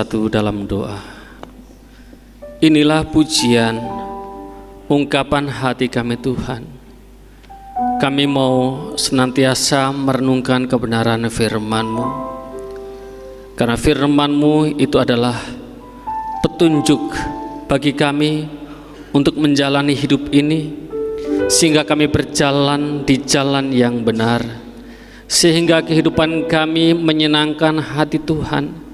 bersatu dalam doa. Inilah pujian, ungkapan hati kami Tuhan. Kami mau senantiasa merenungkan kebenaran firman-Mu, karena firman-Mu itu adalah petunjuk bagi kami untuk menjalani hidup ini, sehingga kami berjalan di jalan yang benar, sehingga kehidupan kami menyenangkan hati Tuhan,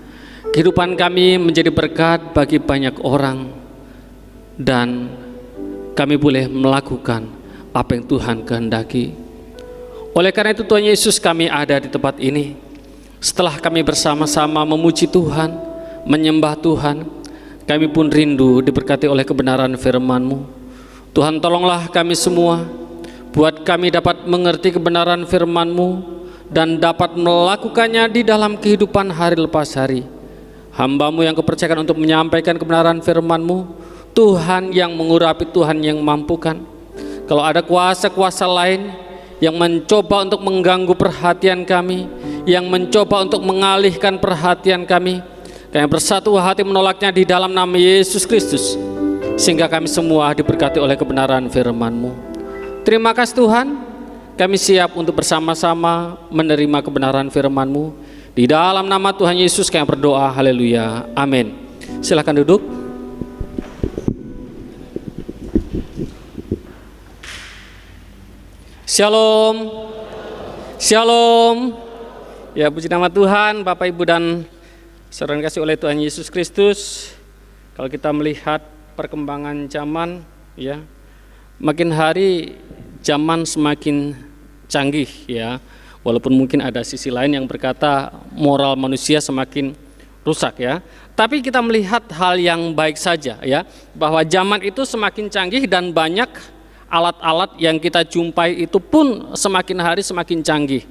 kehidupan kami menjadi berkat bagi banyak orang, dan kami boleh melakukan apa yang Tuhan kehendaki. Oleh karena itu Tuhan Yesus, kami ada di tempat ini. Setelah kami bersama-sama memuji Tuhan, menyembah Tuhan, kami pun rindu diberkati oleh kebenaran firman-Mu. Tuhan, tolonglah kami semua, buat kami dapat mengerti kebenaran firman-Mu dan dapat melakukannya di dalam kehidupan hari lepas hari. Hamba-Mu yang Kupercayakan untuk menyampaikan kebenaran firman-Mu, Tuhan yang mengurapi, Tuhan yang mampukan. Kalau ada kuasa-kuasa lain yang mencoba untuk mengganggu perhatian kami, yang mencoba untuk mengalihkan perhatian kami bersatu hati menolaknya di dalam nama Yesus Kristus, sehingga kami semua diberkati oleh kebenaran firman-Mu. Terima kasih Tuhan, kami siap untuk bersama-sama menerima kebenaran firman-Mu. Di dalam nama Tuhan Yesus kami berdoa, haleluya, amin. Silakan duduk. Shalom, shalom. Ya, puji nama Tuhan, Bapak Ibu dan saudara yang kasih oleh Tuhan Yesus Kristus. Kalau kita melihat perkembangan zaman, ya, makin hari zaman semakin canggih, ya. Walaupun mungkin ada sisi lain yang berkata moral manusia semakin rusak, ya. Tapi kita melihat hal yang baik saja, ya, bahwa zaman itu semakin canggih dan banyak alat-alat yang kita jumpai itu pun semakin hari semakin canggih.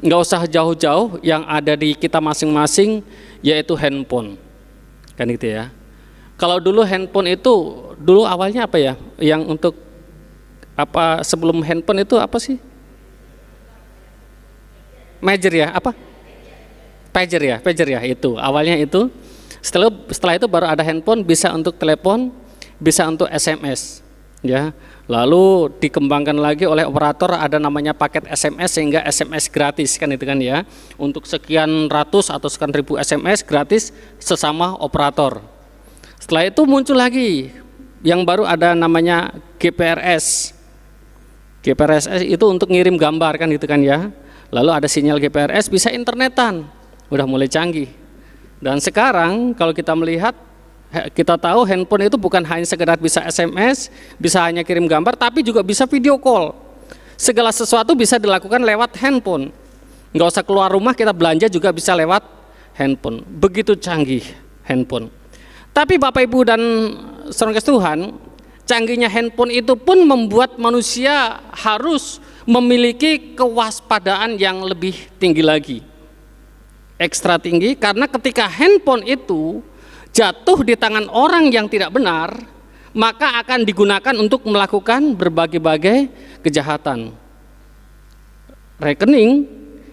Nggak usah jauh-jauh, yang ada di kita masing-masing yaitu handphone, kan gitu ya. Kalau dulu handphone itu dulu awalnya apa ya? Yang untuk apa sebelum handphone itu apa sih? Pager ya, apa? Pager ya itu awalnya itu. Setelah itu baru ada handphone, bisa untuk telepon, bisa untuk SMS, ya. Lalu dikembangkan lagi oleh operator, ada namanya paket SMS, sehingga SMS gratis, kan itu kan ya. Untuk sekian ratus atau sekian ribu SMS gratis sesama operator. Setelah itu muncul lagi yang baru, ada namanya GPRS. GPRS itu untuk ngirim gambar, kan itu kan ya. Lalu ada sinyal GPRS, bisa internetan, udah mulai canggih. Dan sekarang kalau kita melihat, kita tahu handphone itu bukan hanya sekedar bisa SMS, bisa hanya kirim gambar, tapi juga bisa video call. Segala sesuatu bisa dilakukan lewat handphone. Nggak usah keluar rumah, kita belanja juga bisa lewat handphone. Begitu canggih handphone. Tapi Bapak Ibu dan saudara Tuhan, canggihnya handphone itu pun membuat manusia harus memiliki kewaspadaan yang lebih tinggi lagi. Ekstra tinggi, karena ketika handphone itu jatuh di tangan orang yang tidak benar, maka akan digunakan untuk melakukan berbagai-bagai kejahatan. Rekening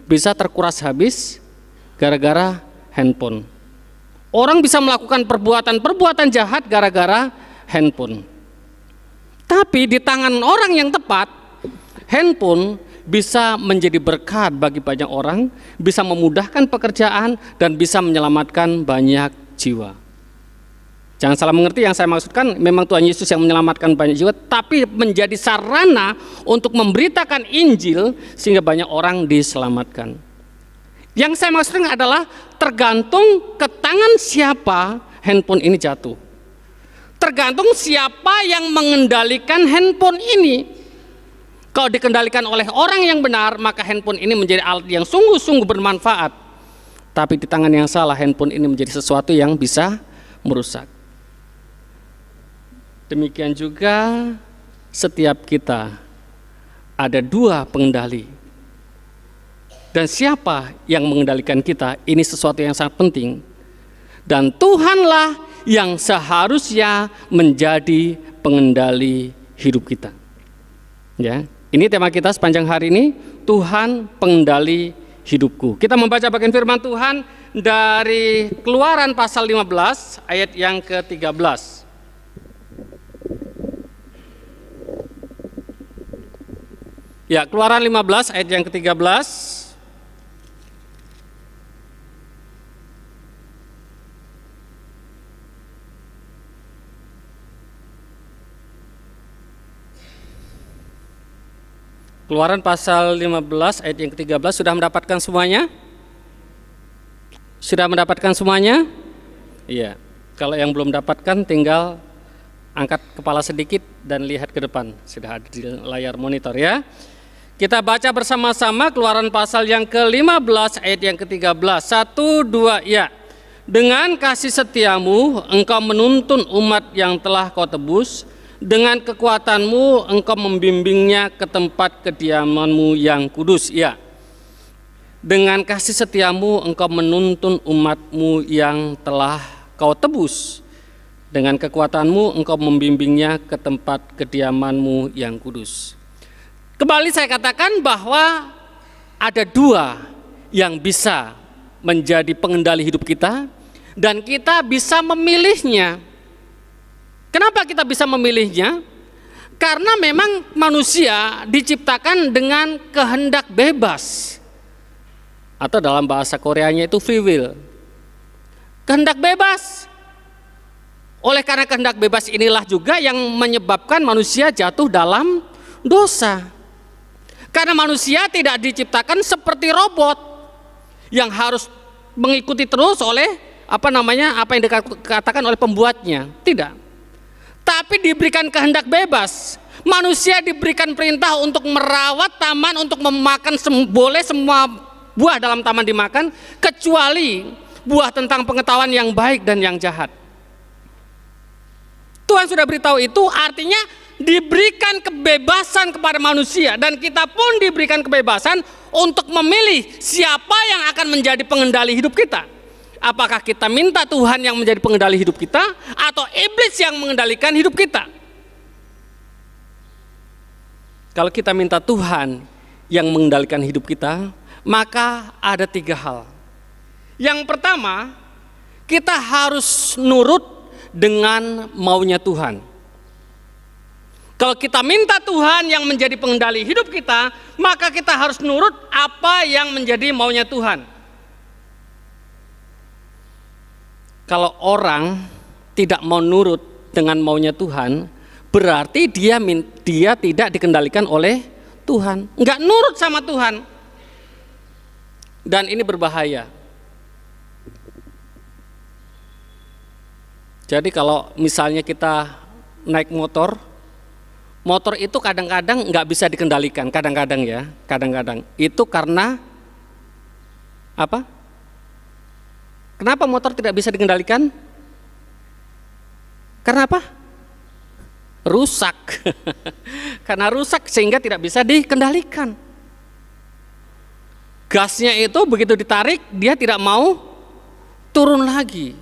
bisa terkuras habis gara-gara handphone. Orang bisa melakukan perbuatan jahat gara-gara handphone. Tapi di tangan orang yang tepat, handphone bisa menjadi berkat bagi banyak orang, bisa memudahkan pekerjaan, dan bisa menyelamatkan banyak jiwa. Jangan salah mengerti, yang saya maksudkan memang Tuhan Yesus yang menyelamatkan banyak jiwa, tapi menjadi sarana untuk memberitakan Injil sehingga banyak orang diselamatkan. Yang saya maksudkan adalah tergantung ke tangan siapa handphone ini jatuh. Tergantung siapa yang mengendalikan handphone ini. Kalau dikendalikan oleh orang yang benar, maka handphone ini menjadi alat yang sungguh-sungguh bermanfaat. Tapi di tangan yang salah, handphone ini menjadi sesuatu yang bisa merusak. Demikian juga setiap kita ada dua pengendali. Dan siapa yang mengendalikan kita, ini sesuatu yang sangat penting. Dan Tuhanlah yang seharusnya menjadi pengendali hidup kita. Ya, ini tema kita sepanjang hari ini, Tuhan pengendali hidupku. Kita membaca bagian firman Tuhan dari Keluaran pasal 15 ayat yang ke-13. Ya, Keluaran 15 ayat yang ke-13. Keluaran pasal 15 ayat yang ke-13, sudah mendapatkan semuanya? Sudah mendapatkan semuanya? Iya. Kalau yang belum dapatkan tinggal angkat kepala sedikit dan lihat ke depan. Sudah ada di layar monitor ya. Kita baca bersama-sama Keluaran pasal yang ke-15 ayat yang ke-13. 1, 2, ya. Dengan kasih setiamu engkau menuntun umat yang telah kau tebus. Dengan kekuatanmu engkau membimbingnya ke tempat kediamanmu yang kudus. Ya. Dengan kasih setiamu engkau menuntun umatmu yang telah kau tebus. Dengan kekuatanmu engkau membimbingnya ke tempat kediamanmu yang kudus. Kembali saya katakan bahwa ada dua yang bisa menjadi pengendali hidup kita dan kita bisa memilihnya. Kenapa kita bisa memilihnya? Karena memang manusia diciptakan dengan kehendak bebas. Atau dalam bahasa Koreanya itu free will. Kehendak bebas. Oleh karena kehendak bebas inilah juga yang menyebabkan manusia jatuh dalam dosa. Karena manusia tidak diciptakan seperti robot yang harus mengikuti terus oleh apa yang dikatakan oleh pembuatnya. Tidak. Tapi diberikan kehendak bebas. Manusia diberikan perintah untuk merawat taman, untuk memakan boleh semua buah dalam taman dimakan, kecuali buah tentang pengetahuan yang baik dan yang jahat. Tuhan sudah beritahu itu, artinya diberikan kebebasan kepada manusia, dan kita pun diberikan kebebasan untuk memilih siapa yang akan menjadi pengendali hidup kita. Apakah kita minta Tuhan yang menjadi pengendali hidup kita atau iblis yang mengendalikan hidup kita? Kalau kita minta Tuhan yang mengendalikan hidup kita, maka ada 3 hal. Yang pertama, kita harus nurut dengan maunya Tuhan. Kalau kita minta Tuhan yang menjadi pengendali hidup kita, maka kita harus nurut apa yang menjadi maunya Tuhan. Kalau orang tidak mau nurut dengan maunya Tuhan, berarti dia tidak dikendalikan oleh Tuhan, nggak nurut sama Tuhan. Dan ini berbahaya. Jadi kalau misalnya kita naik motor itu kadang-kadang nggak bisa dikendalikan, kadang-kadang itu karena apa? Kenapa motor tidak bisa dikendalikan? Karena apa? Rusak. Karena rusak sehingga tidak bisa dikendalikan. Gasnya itu begitu ditarik, dia tidak mau turun lagi.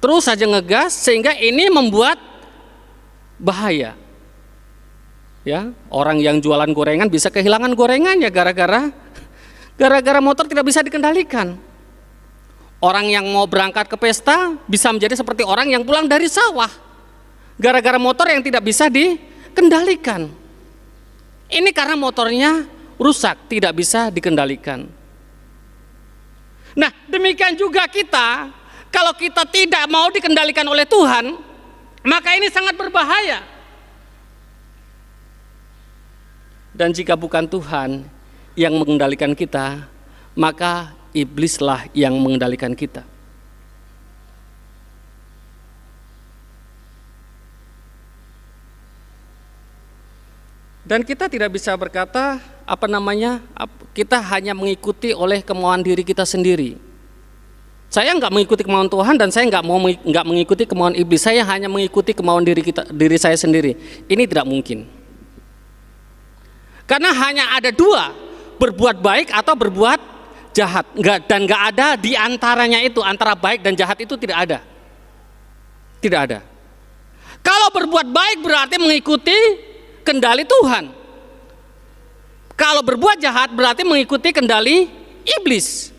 Terus saja ngegas sehingga ini membuat bahaya. Ya, orang yang jualan gorengan bisa kehilangan gorengannya gara-gara motor tidak bisa dikendalikan. Orang yang mau berangkat ke pesta bisa menjadi seperti orang yang pulang dari sawah gara-gara motor yang tidak bisa dikendalikan. Ini karena motornya rusak, tidak bisa dikendalikan. Nah, demikian juga kita, kalau kita tidak mau dikendalikan oleh Tuhan, maka ini sangat berbahaya. Dan jika bukan Tuhan yang mengendalikan kita, maka iblislah yang mengendalikan kita. Dan kita tidak bisa berkata kita hanya mengikuti oleh kemauan diri kita sendiri. Saya nggak mengikuti kemauan Tuhan dan saya nggak mengikuti kemauan iblis. Saya hanya mengikuti kemauan diri saya sendiri. Ini tidak mungkin. Karena hanya ada 2, berbuat baik atau berbuat jahat, dan nggak ada di antaranya itu, antara baik dan jahat itu tidak ada. Kalau berbuat baik berarti mengikuti kendali Tuhan. Kalau berbuat jahat berarti mengikuti kendali iblis.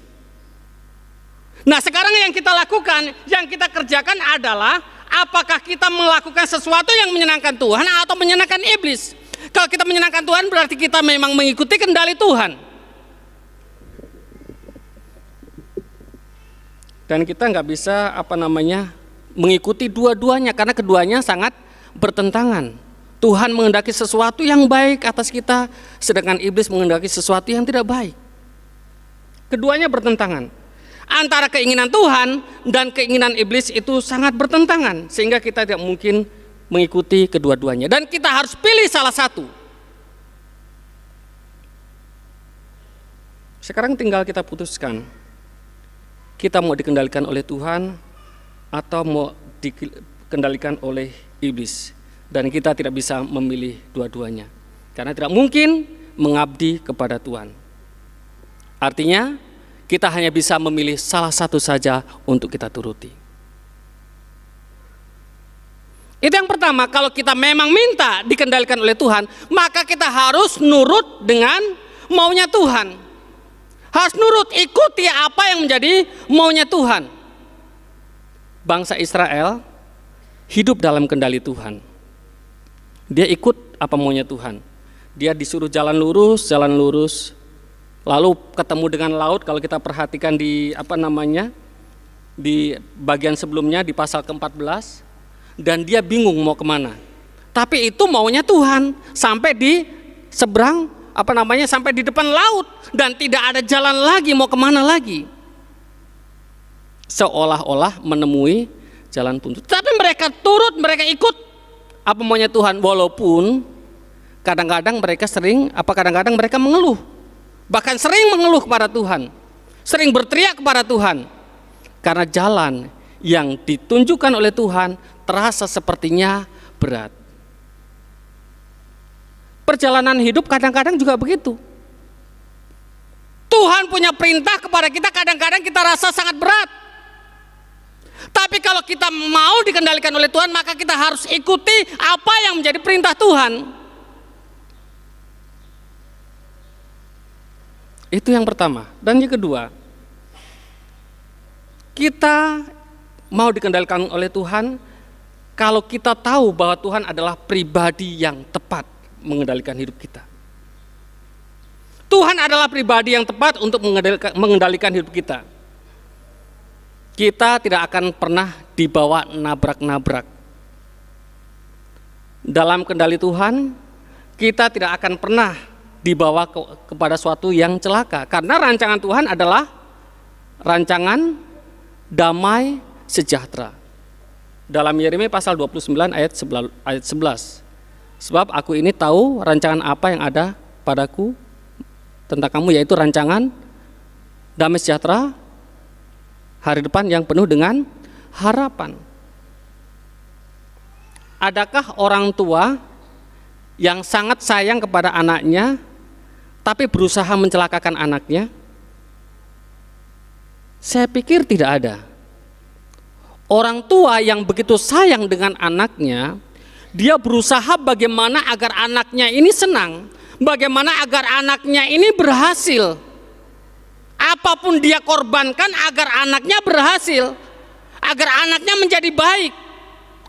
Nah, sekarang yang kita lakukan, yang kita kerjakan adalah apakah kita melakukan sesuatu yang menyenangkan Tuhan atau menyenangkan iblis. Kalau kita menyenangkan Tuhan berarti kita memang mengikuti kendali Tuhan. Dan kita nggak bisa mengikuti dua-duanya karena keduanya sangat bertentangan. Tuhan menghendaki sesuatu yang baik atas kita, sedangkan iblis menghendaki sesuatu yang tidak baik. Keduanya bertentangan. Antara keinginan Tuhan dan keinginan iblis itu sangat bertentangan, sehingga kita tidak mungkin mengikuti kedua-duanya. Dan kita harus pilih salah satu. Sekarang tinggal kita putuskan, kita mau dikendalikan oleh Tuhan atau mau dikendalikan oleh iblis. Dan kita tidak bisa memilih dua-duanya, karena tidak mungkin mengabdi kepada Tuhan. Artinya kita hanya bisa memilih salah satu saja untuk kita turuti. Itu yang pertama, kalau kita memang minta dikendalikan oleh Tuhan, maka kita harus nurut dengan maunya Tuhan. Harus nurut, ikuti apa yang menjadi maunya Tuhan. Bangsa Israel hidup dalam kendali Tuhan. Dia ikut apa maunya Tuhan. Dia disuruh jalan lurus, lalu ketemu dengan laut. Kalau kita perhatikan di di bagian sebelumnya di pasal ke-14, dan dia bingung mau kemana. Tapi itu maunya Tuhan, sampai di seberang sampai di depan laut dan tidak ada jalan lagi mau kemana lagi. Seolah-olah menemui jalan buntu. Tapi mereka turut, mereka ikut apa maunya Tuhan, walaupun kadang-kadang mereka mengeluh, bahkan sering mengeluh kepada Tuhan, sering berteriak kepada Tuhan, karena jalan yang ditunjukkan oleh Tuhan terasa sepertinya berat. Perjalanan hidup kadang-kadang juga begitu. Tuhan punya perintah kepada kita, kadang-kadang kita rasa sangat berat. Tapi kalau kita mau dikendalikan oleh Tuhan, maka kita harus ikuti apa yang menjadi perintah Tuhan. Itu yang pertama. Dan yang kedua, kita mau dikendalikan oleh Tuhan kalau kita tahu bahwa Tuhan adalah pribadi yang tepat mengendalikan hidup kita. Tuhan adalah pribadi yang tepat untuk mengendalikan hidup kita. Kita tidak akan pernah dibawa nabrak-nabrak. Dalam kendali Tuhan, kita tidak akan pernah dibawa kepada suatu yang celaka. Karena rancangan Tuhan adalah rancangan damai sejahtera. Dalam Yeremia pasal 29 ayat 11. Sebab aku ini tahu rancangan apa yang ada padaku tentang kamu, yaitu rancangan damai sejahtera, hari depan yang penuh dengan harapan. Adakah orang tua yang sangat sayang kepada anaknya tapi berusaha mencelakakan anaknya? Saya pikir tidak ada. Orang tua yang begitu sayang dengan anaknya, dia berusaha bagaimana agar anaknya ini senang, bagaimana agar anaknya ini berhasil. Apapun dia korbankan agar anaknya berhasil, agar anaknya menjadi baik,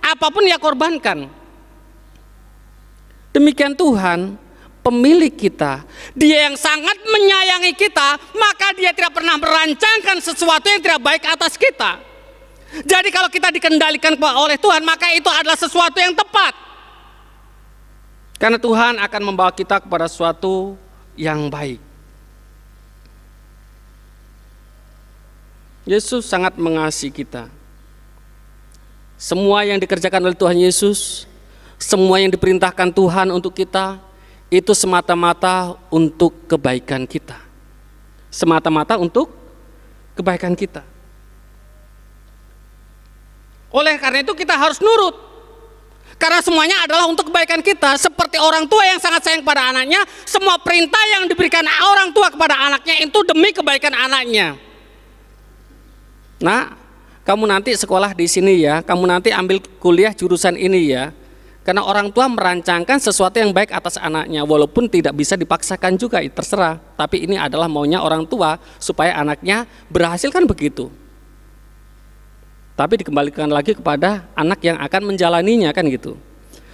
apapun dia korbankan. Demikian Tuhan, pemilik kita, dia yang sangat menyayangi kita, maka dia tidak pernah merancangkan sesuatu yang tidak baik atas kita. Jadi kalau kita dikendalikan oleh Tuhan, maka itu adalah sesuatu yang tepat. Karena Tuhan akan membawa kita kepada sesuatu yang baik. Yesus sangat mengasihi kita. Semua yang dikerjakan oleh Tuhan Yesus, semua yang diperintahkan Tuhan untuk kita, itu semata-mata untuk kebaikan kita. Semata-mata untuk kebaikan kita. Oleh karena itu kita harus nurut. Karena semuanya adalah untuk kebaikan kita. Seperti orang tua yang sangat sayang pada anaknya, semua perintah yang diberikan orang tua kepada anaknya itu demi kebaikan anaknya. Nah, kamu nanti sekolah di sini ya, kamu nanti ambil kuliah jurusan ini ya. Karena orang tua merancangkan sesuatu yang baik atas anaknya, walaupun tidak bisa dipaksakan juga, terserah. Tapi ini adalah maunya orang tua supaya anaknya berhasil, kan begitu. tapi dikembalikan lagi kepada anak yang akan menjalaninya, kan gitu.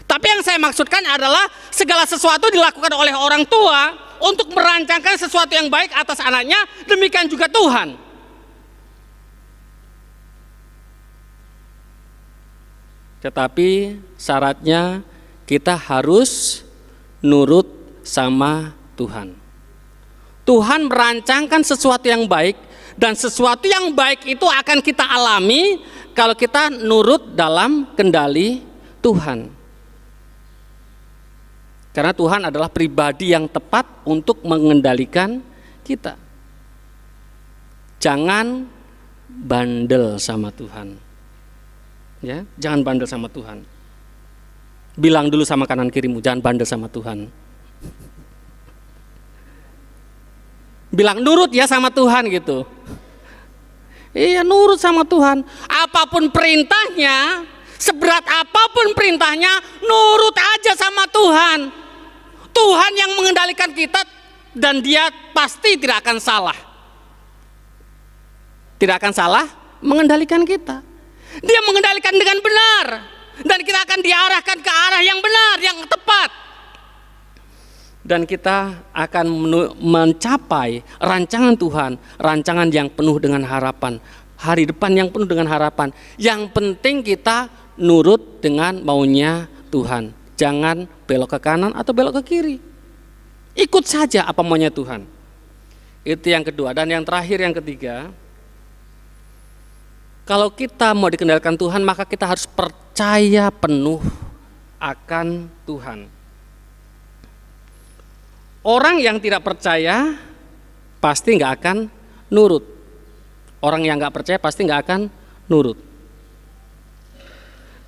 Tapi yang saya maksudkan adalah segala sesuatu dilakukan oleh orang tua untuk merancangkan sesuatu yang baik atas anaknya, demikian juga Tuhan. Tetapi syaratnya kita harus nurut sama Tuhan. Tuhan merancangkan sesuatu yang baik, dan sesuatu yang baik itu akan kita alami kalau kita nurut dalam kendali Tuhan. Karena Tuhan adalah pribadi yang tepat untuk mengendalikan kita. Jangan bandel sama Tuhan. Ya, jangan bandel sama Tuhan. Bilang dulu sama kanan kirimu, jangan bandel sama Tuhan. Bilang nurut ya sama Tuhan gitu. Iya, nurut sama Tuhan. Apapun perintahnya, seberat apapun perintahnya, nurut aja sama Tuhan. Tuhan yang mengendalikan kita, dan Dia pasti tidak akan salah. Tidak akan salah mengendalikan kita. Dia mengendalikan dengan benar, dan kita akan diarahkan ke arah yang benar, yang tepat. Dan kita akan mencapai rancangan Tuhan, rancangan yang penuh dengan harapan, hari depan yang penuh dengan harapan. Yang penting kita nurut dengan maunya Tuhan. Jangan belok ke kanan atau belok ke kiri. Ikut saja apa maunya Tuhan. Itu yang kedua. Dan yang terakhir, yang ketiga, kalau kita mau dikendalikan Tuhan, maka kita harus percaya penuh akan Tuhan. Orang yang tidak percaya pasti nggak akan nurut. Orang yang nggak percaya pasti nggak akan nurut.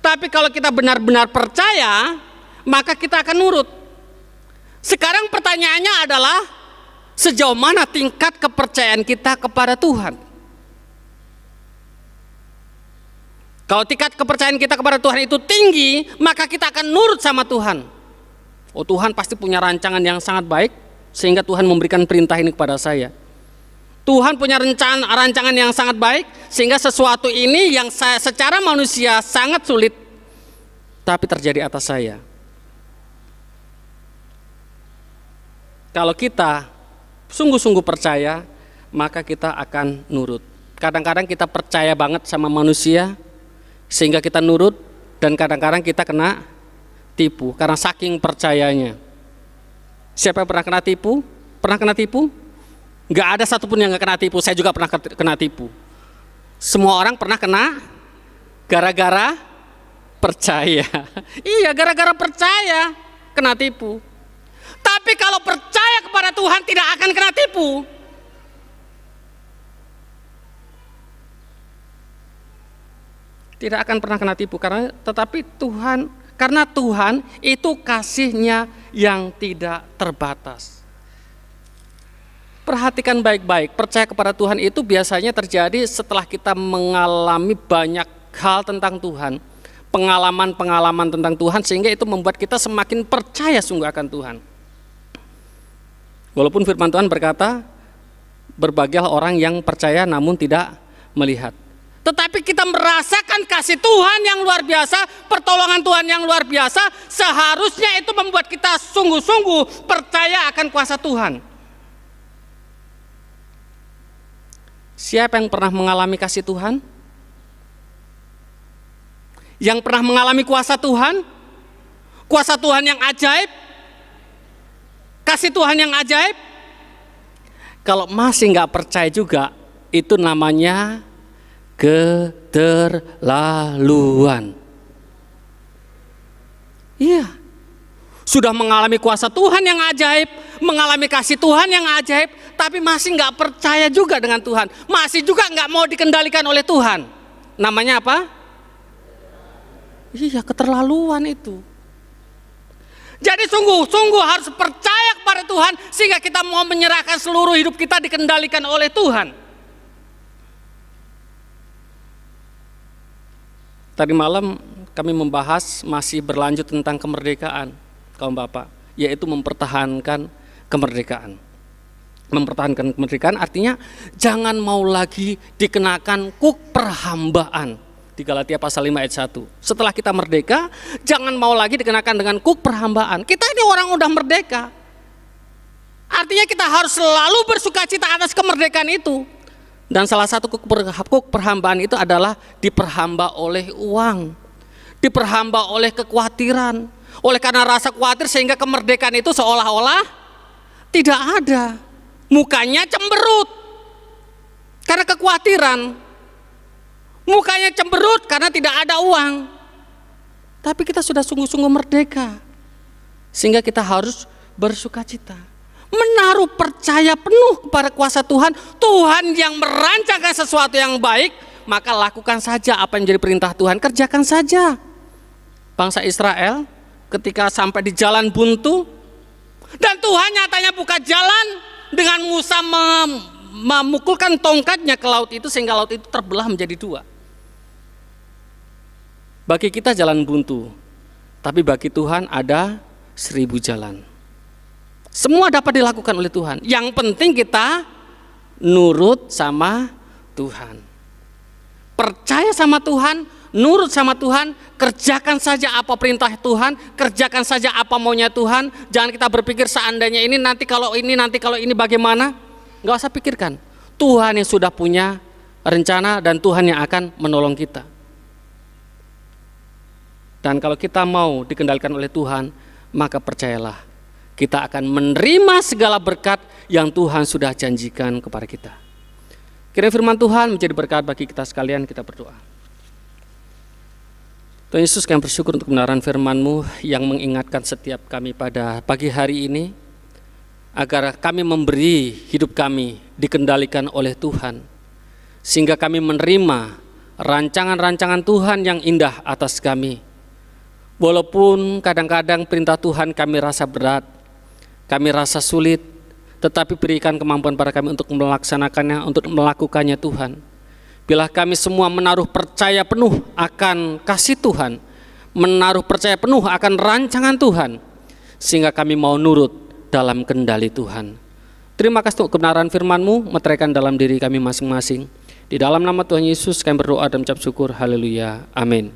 Tapi kalau kita benar-benar percaya, maka kita akan nurut. Sekarang pertanyaannya adalah, sejauh mana tingkat kepercayaan kita kepada Tuhan? Kalau tingkat kepercayaan kita kepada Tuhan itu tinggi, maka kita akan nurut sama Tuhan. Oh, Tuhan pasti punya rancangan yang sangat baik, sehingga Tuhan memberikan perintah ini kepada saya. Tuhan punya rancangan yang sangat baik, sehingga sesuatu ini yang secara manusia sangat sulit, tapi terjadi atas saya. Kalau kita sungguh-sungguh percaya, maka kita akan nurut. Kadang-kadang kita percaya banget sama manusia, sehingga kita nurut, dan kadang-kadang kita kena tipu karena saking percayanya. Siapa yang pernah kena tipu? Pernah kena tipu? Nggak ada satupun yang nggak kena tipu. Saya juga pernah kena tipu. Semua orang pernah kena gara-gara percaya. Iya, gara-gara percaya kena tipu. Tapi kalau percaya kepada Tuhan tidak akan kena tipu. Tidak akan pernah kena tipu karena Tuhan itu kasih-Nya yang tidak terbatas. Perhatikan baik-baik, percaya kepada Tuhan itu biasanya terjadi setelah kita mengalami banyak hal tentang Tuhan, pengalaman-pengalaman tentang Tuhan, sehingga itu membuat kita semakin percaya sungguh akan Tuhan. Walaupun firman Tuhan berkata, berbahagialah orang yang percaya namun tidak melihat. Tetapi kita merasakan kasih Tuhan yang luar biasa, pertolongan Tuhan yang luar biasa, seharusnya itu membuat kita sungguh-sungguh percaya akan kuasa Tuhan. Siapa yang pernah mengalami kasih Tuhan? Yang pernah mengalami kuasa Tuhan? Kuasa Tuhan yang ajaib? Kasih Tuhan yang ajaib? Kalau masih nggak percaya juga, itu namanya keterlaluan. Iya, sudah mengalami kuasa Tuhan yang ajaib, mengalami kasih Tuhan yang ajaib, tapi masih nggak percaya juga dengan Tuhan, masih juga nggak mau dikendalikan oleh Tuhan. Namanya apa? Iya, keterlaluan itu. Jadi sungguh-sungguh harus percaya kepada Tuhan, sehingga kita mau menyerahkan seluruh hidup kita dikendalikan oleh Tuhan. Tadi malam kami membahas, masih berlanjut tentang kemerdekaan, kaum bapak, yaitu mempertahankan kemerdekaan. Mempertahankan kemerdekaan artinya jangan mau lagi dikenakan kuk perhambaan. di Galatia pasal 5 ayat 1. Setelah kita merdeka, jangan mau lagi dikenakan dengan kuk perhambaan. Kita ini orang udah merdeka. Artinya kita harus selalu bersukacita atas kemerdekaan itu. Dan salah satu kuk perhambaan itu adalah diperhamba oleh uang, diperhamba oleh kekhawatiran. Oleh karena rasa khawatir sehingga kemerdekaan itu seolah-olah tidak ada. Mukanya cemberut karena kekhawatiran. Mukanya cemberut karena tidak ada uang. Tapi kita sudah sungguh-sungguh merdeka, sehingga kita harus bersukacita, menaruh percaya penuh kepada kuasa Tuhan. Tuhan yang merancangkan sesuatu yang baik, maka lakukan saja apa yang menjadi perintah Tuhan, kerjakan saja. Bangsa Israel ketika sampai di jalan buntu, dan Tuhan nyatanya buka jalan dengan Musa memukulkan tongkatnya ke laut itu, sehingga laut itu terbelah menjadi dua. Bagi kita jalan buntu, tapi bagi Tuhan ada 1000 jalan. Semua dapat dilakukan oleh Tuhan. Yang penting kita nurut sama Tuhan, percaya sama Tuhan, nurut sama Tuhan, kerjakan saja apa perintah Tuhan, kerjakan saja apa maunya Tuhan. Jangan kita berpikir seandainya ini, nanti kalau ini bagaimana. Gak usah pikirkan. Tuhan yang sudah punya rencana dan Tuhan yang akan menolong kita. Dan kalau kita mau dikendalikan oleh Tuhan, maka percayalah, kita akan menerima segala berkat yang Tuhan sudah janjikan kepada kita. Kiranya firman Tuhan menjadi berkat bagi kita sekalian. Kita berdoa. Tuhan Yesus, kami bersyukur untuk kebenaran firman-Mu yang mengingatkan setiap kami pada pagi hari ini, agar kami memberi hidup kami dikendalikan oleh Tuhan, sehingga kami menerima rancangan-rancangan Tuhan yang indah atas kami. Walaupun kadang-kadang perintah Tuhan kami rasa berat, kami rasa sulit, tetapi berikan kemampuan pada kami untuk melaksanakannya, untuk melakukannya Tuhan. Bila kami semua menaruh percaya penuh akan kasih Tuhan, menaruh percaya penuh akan rancangan Tuhan, sehingga kami mau nurut dalam kendali Tuhan. Terima kasih untuk kebenaran firman-Mu, meteraikan dalam diri kami masing-masing. Di dalam nama Tuhan Yesus kami berdoa dan mengucap syukur. Haleluya. Amin.